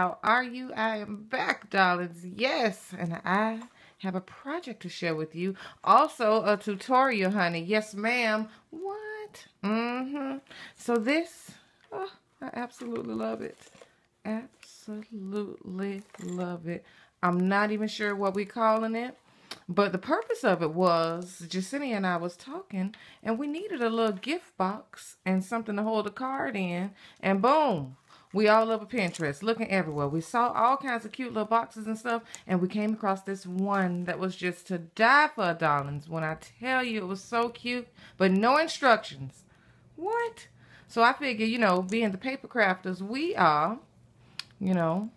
How are you? I am back, darlings. Yes, and I have a project to share with you. Also, a tutorial, honey. Yes, ma'am. What? So this, oh, I absolutely love it. Absolutely love it. I'm not even sure what we're calling it. But the purpose of it was, Jacinia and I was talking, and we needed a little gift box and something to hold the card in. And boom, we all over Pinterest, looking everywhere. We saw all kinds of cute little boxes and stuff, and we came across this one that was just to die for, darlings. When I tell you it was so cute, but no instructions. What? So I figure, you know, being the paper crafters we are, you know,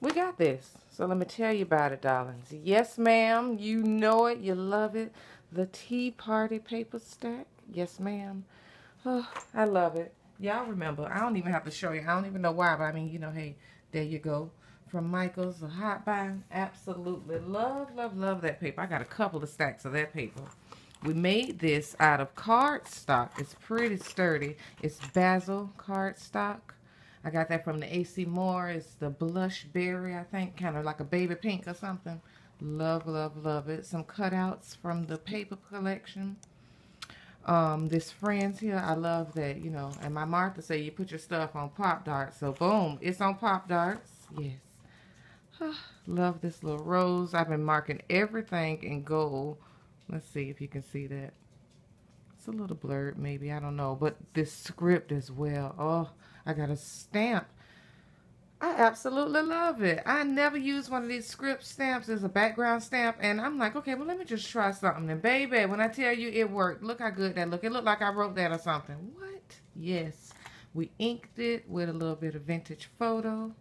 we got this. So let me tell you about it, darlings. Yes, ma'am. You know it. You love it. The Tea Party paper stack. Yes, ma'am. Oh, I love it. Y'all remember. I don't even have to show you. I don't even know why, but I mean, you know, hey, there you go. From Michael's, a hot buy. Absolutely love, love, love that paper. I got a couple of stacks of that paper. We made this out of cardstock. It's pretty sturdy. It's basil cardstock. I got that from the AC Moore. It's the blush berry, I think, kind of like a baby pink or something. Love, love, love it. Some cutouts from the paper collection. This Friends here, I love that, you know. And my Martha said you put your stuff on Pop-Darts. So, boom, it's on Pop-Darts. Yes. Love this little rose. I've been marking everything in gold. Let's see if you can see that. It's a little blurred, maybe. I don't know. But this script as well. Oh, I got a stamp. I absolutely love it. I never used one of these script stamps as a background stamp. And I'm like, okay, well, let me just try something. And baby, when I tell you it worked, look how good that looked. It looked like I wrote that or something. What? Yes. We inked it with a little bit of vintage photo.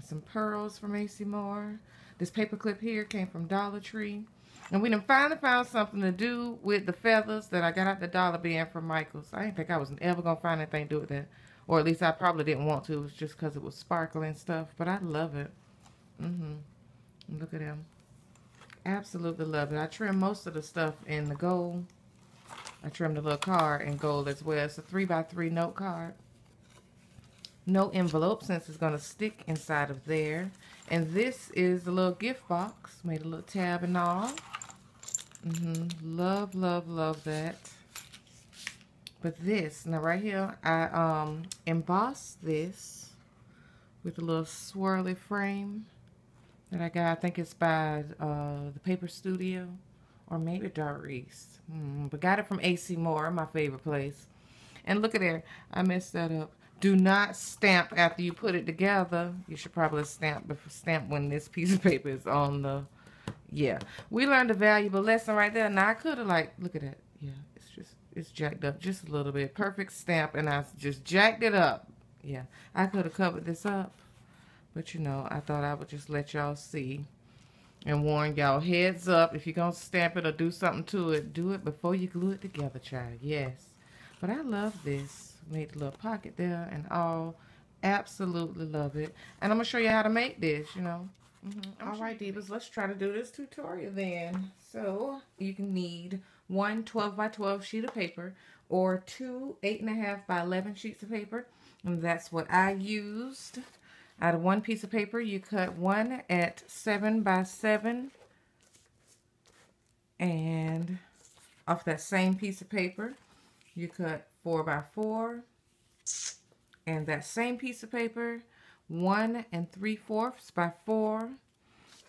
Some pearls from AC Moore. This paper clip here came from Dollar Tree. And we done finally found something to do with the feathers that I got out the Dollar Bin from Michael's. I didn't think I was ever going to find anything to do with that. Or at least I probably didn't want to. It was just because it was sparkling stuff. But I love it. Look at them. Absolutely love it. I trimmed most of the stuff in the gold. I trimmed the little card in gold as well. It's a 3x3 note card. No envelope since it's going to stick inside of there. And this is the little gift box. Made a little tab and all. Love, love, love that. But this, now right here, I embossed this with a little swirly frame that I got. I think it's by the Paper Studio or maybe Doris. But got it from AC Moore, my favorite place. And look at there, I messed that up. Do not stamp after you put it together. You should probably stamp when this piece of paper is on the, yeah. We learned a valuable lesson right there. Now I could have like, look at that. Yeah, it's jacked up just a little bit. Perfect stamp, and I just jacked it up. Yeah, I could have covered this up. But you know, I thought I would just let y'all see and warn y'all, heads up. If you're going to stamp it or do something to it, do it before you glue it together, child. Yes. But I love this. Made a little pocket there and all. Absolutely love it. And I'm going to show you how to make this, you know. All right, divas, let's try to do this tutorial then. So, you can need one 12x12 sheet of paper or two 8.5 by 11 sheets of paper. And that's what I used. Out of one piece of paper, you cut one at 7 by 7. And off that same piece of paper, you cut 4 by 4, and that same piece of paper, 1 3/4 by 4,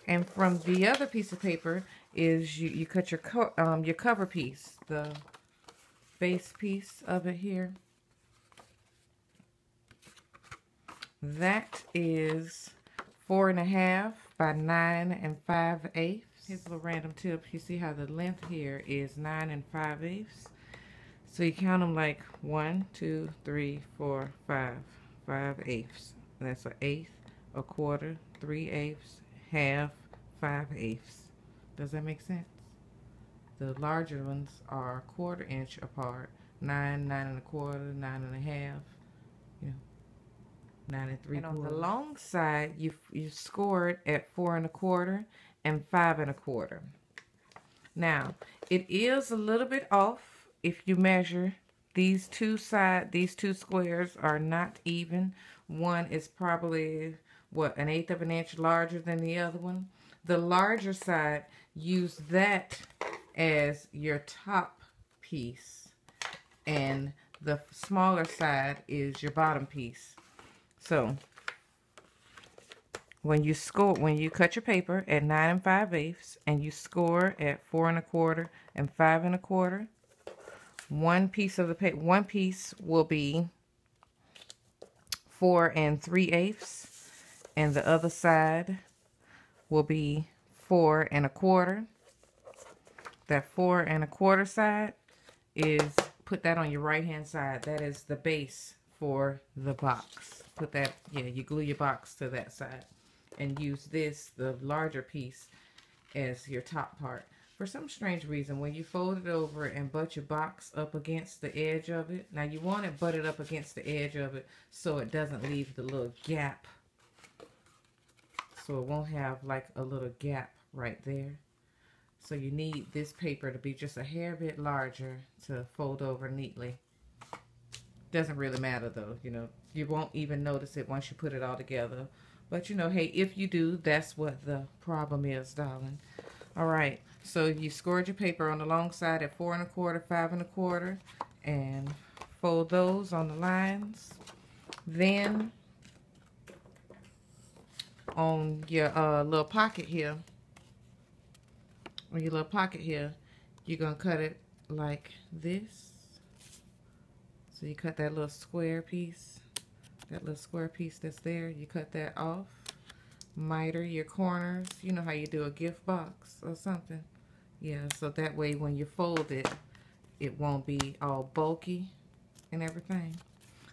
and from the other piece of paper is you cut your cover piece, the base piece of it here. That is 4.5 by 9 5/8. Here's a little random tip. You see how the length here is 9 5/8. So you count them like 1, 2, 3, 4, 5, 5/8. That's an eighth, a quarter, 3/8, half, 5/8. Does that make sense? The larger ones are 1/4 inch apart. 9, 9 1/4, 9 1/2. You know, 9 3/4. And on the long side, you score it at 4 1/4 and 5 1/4. Now, it is a little bit off. If you measure these two squares are not even One is probably, what, 1/8 of an inch larger than the other one. The larger side, use that as your top piece, and the smaller side is your bottom piece. So when you cut your paper at 9 5/8 and you score at 4 1/4 and 5 1/4, one piece of the paper, one piece will be 4 3/8, and the other side will be 4 1/4. That 4 1/4 side is, put that on your right hand side. That is the base for the box. Put that, yeah, you glue your box to that side and use this, the larger piece, as your top part. For some strange reason, when you fold it over and butt your box up against the edge of it, now you want it butted up against the edge of it so it doesn't leave the little gap. So it won't have like a little gap right there. So you need this paper to be just a hair bit larger to fold over neatly. Doesn't really matter though, you know. You won't even notice it once you put it all together. But you know, hey, if you do, that's what the problem is, darling. All right, so you scored your paper on the long side at 4 1/4, 5 1/4, and fold those on the lines. Then on your little pocket here, you're gonna cut it like this. So you cut that little square piece, that's there, you cut that off. Miter your corners. You know how you do a gift box or something? Yeah, so that way when you fold it, it won't be all bulky and everything.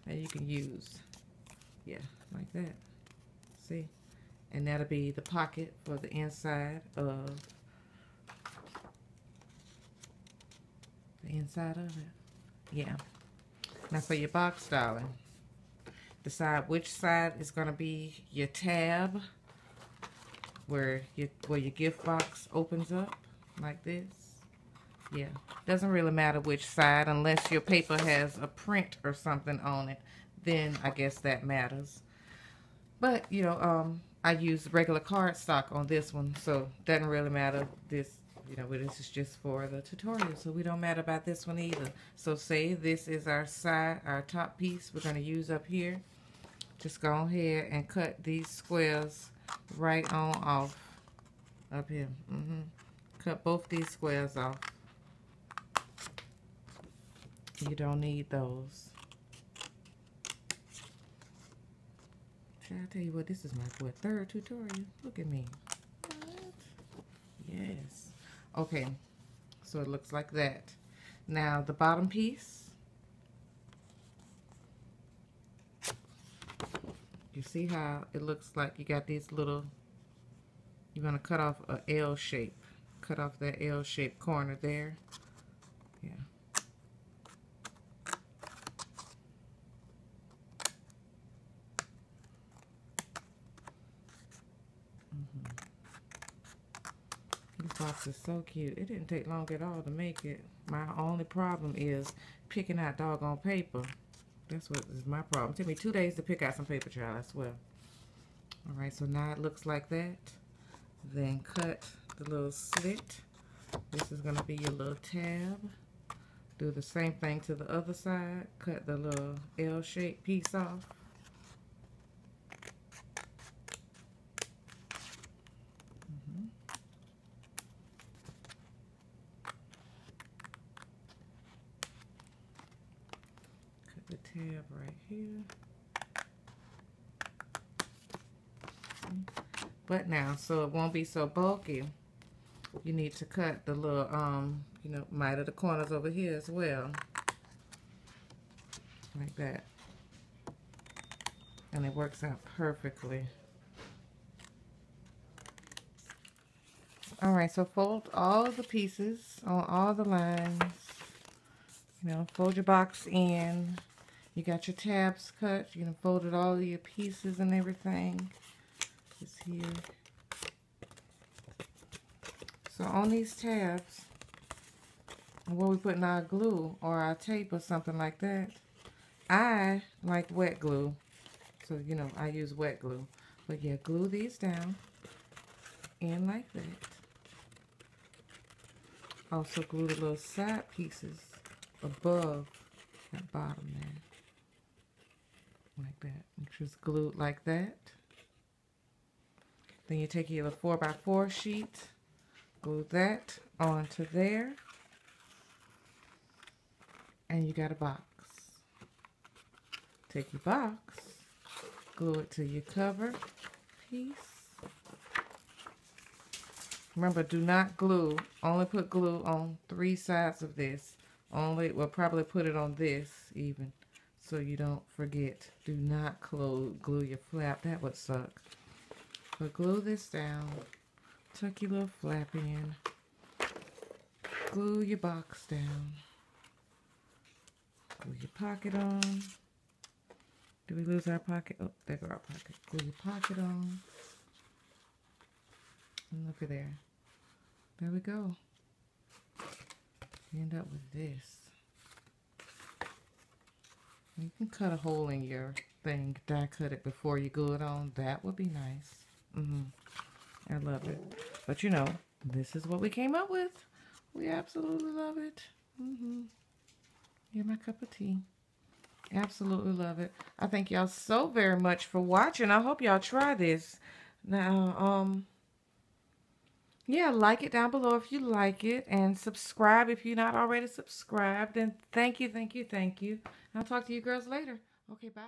And you can use, yeah, like that. See? And that'll be the pocket for the inside of it. Yeah. Now for your box, darling, decide which side is going to be your tab, where your gift box opens up like this. Yeah, doesn't really matter which side unless your paper has a print or something on it. Then I guess that matters. But you know, I use regular cardstock on this one, so doesn't really matter. This, you know, this is just for the tutorial, so we don't matter about this one either. So say this is our side, our top piece we're going to use up here. Just go ahead and cut these squares right on off up here. Cut both these squares off. You don't need those. I'll tell you what, this is my third tutorial. Look at me. What? Yes. Okay, so it looks like that. Now the bottom piece, you see how it looks like you got these little, you're going to cut off a L shape. Cut off that L-shaped corner there. Yeah. This box is so cute. It didn't take long at all to make it. My only problem is picking out doggone paper. That's what is my problem. It took me 2 days to pick out some paper, child, I swear. Alright, so now it looks like that. Then cut the little slit. This is going to be your little tab. Do the same thing to the other side. Cut the little L-shaped piece off. Cut the tab right here. But now, so it won't be so bulky, you need to cut the little, you know, miter the corners over here as well. Like that. And it works out perfectly. Alright, so fold all the pieces on all the lines. You know, fold your box in. You got your tabs cut. You know, folded all of your pieces and everything. Just here. So on these tabs, where we putting our glue or our tape or something like that, I like wet glue. So, you know, I use wet glue. But yeah, glue these down in like that. Also glue the little side pieces above that bottom there. Like that. Just glue it like that. Then you take your 4x4 sheet, glue that onto there, and you got a box. Take your box, glue it to your cover piece. Remember, do not glue. Only put glue on 3 sides of this. We'll probably put it on this even, so you don't forget. Do not glue your flap. That would suck. But glue this down. Tuck your little flap in. Glue your box down. Glue your pocket on. Did we lose our pocket? Oh, there goes our pocket. Glue your pocket on. And look at there. There we go. You end up with this. You can cut a hole in your thing. Die cut it before you glue it on. That would be nice. I love it. But you know, this is what we came up with. We absolutely love it. You're my cup of tea. Absolutely love it. I thank y'all so very much for watching. I hope y'all try this. Now, yeah, like it down below if you like it. And subscribe if you're not already subscribed. And thank you, thank you, thank you. I'll talk to you girls later. Okay, bye.